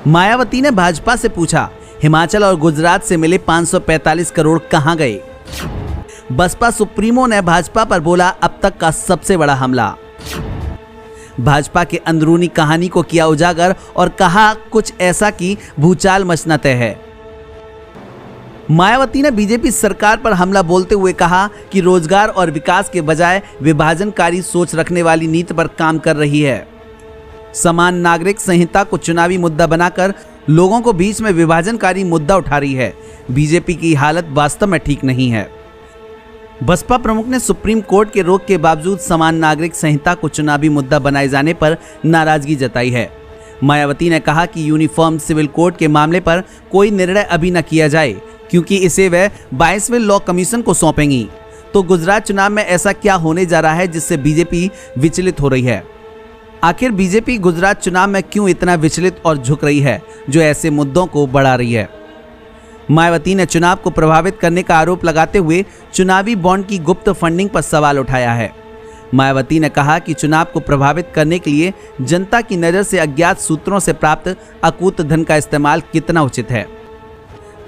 मायावती ने भाजपा से पूछा, हिमाचल और गुजरात से मिले 545 करोड़ कहां गए। बसपा सुप्रीमो ने भाजपा पर बोला अब तक का सबसे बड़ा हमला। भाजपा के अंदरूनी कहानी को किया उजागर और कहा कुछ ऐसा कि भूचाल मचना तय है। मायावती ने बीजेपी सरकार पर हमला बोलते हुए कहा कि रोजगार और विकास के बजाय विभाजनकारी सोच रखने वाली नीति पर काम कर रही है। समान नागरिक संहिता को चुनावी मुद्दा बनाकर लोगों को बीच में विभाजनकारी मुद्दा उठा रही है। बीजेपी की हालत वास्तव में ठीक नहीं है। बसपा प्रमुख ने सुप्रीम कोर्ट के रोक के बावजूद समान नागरिक संहिता को चुनावी मुद्दा बनाए जाने पर नाराजगी जताई है। मायावती ने कहा कि यूनिफॉर्म सिविल कोड के मामले पर कोई निर्णय अभी न किया जाए क्योंकि इसे वह 22वें लॉ कमीशन को सौंपेंगी। तो गुजरात चुनाव में ऐसा क्या होने जा रहा है जिससे बीजेपी विचलित हो रही है? आखिर बीजेपी गुजरात चुनाव में क्यों इतना विचलित और झुक रही है जो ऐसे मुद्दों को बढ़ा रही है? मायावती ने चुनाव को प्रभावित करने का आरोप लगाते हुए चुनावी बॉन्ड की गुप्त फंडिंग पर सवाल उठाया है। मायावती ने कहा कि चुनाव को प्रभावित करने के लिए जनता की नज़र से अज्ञात सूत्रों से प्राप्त अकूत धन का इस्तेमाल कितना उचित है।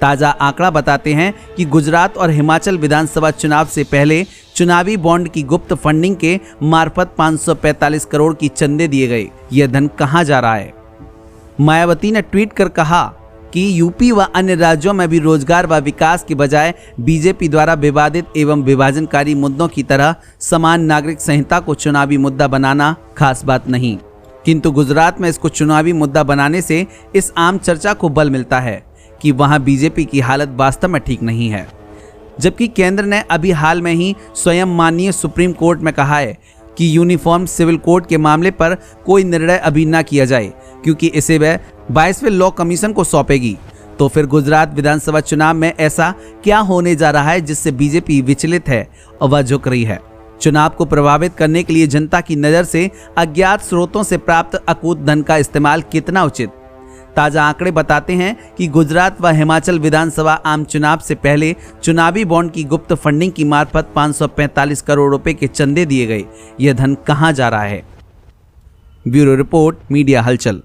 ताज़ा आंकड़ा बताते हैं कि गुजरात और हिमाचल विधानसभा चुनाव से पहले चुनावी बॉन्ड की गुप्त फंडिंग के मार्फत 545 करोड़ की चंदे दिए गए। यह धन कहां जा रहा है? मायावती ने ट्वीट कर कहा कि यूपी व अन्य राज्यों में भी रोजगार व विकास के बजाय बीजेपी द्वारा विवादित एवं विभाजनकारी मुद्दों की तरह समान नागरिक संहिता को चुनावी मुद्दा बनाना खास बात नहीं, किंतु गुजरात में इसको चुनावी मुद्दा बनाने से इस आम चर्चा को बल मिलता है कि वहां बीजेपी की हालत वास्तव में ठीक नहीं है। जबकि केंद्र ने अभी हाल में ही स्वयं माननीय सुप्रीम कोर्ट में कहा है कि यूनिफॉर्म सिविल कोड के मामले पर कोई निर्णय अभी न किया जाए क्योंकि इसे वह 22वें लॉ कमीशन को सौंपेगी। तो फिर गुजरात विधानसभा चुनाव में ऐसा क्या होने जा रहा है जिससे बीजेपी विचलित है और वह झुक रही है? चुनाव को प्रभावित करने के लिए जनता की नज़र से अज्ञात स्रोतों से प्राप्त अकूत धन का इस्तेमाल कितना उचित? ताज़ा आंकड़े बताते हैं कि गुजरात व हिमाचल विधानसभा आम चुनाव से पहले चुनावी बॉन्ड की गुप्त फंडिंग की मार्फत 545 करोड़ रुपए के चंदे दिए गए। यह धन कहां जा रहा है? ब्यूरो रिपोर्ट, मीडिया हलचल।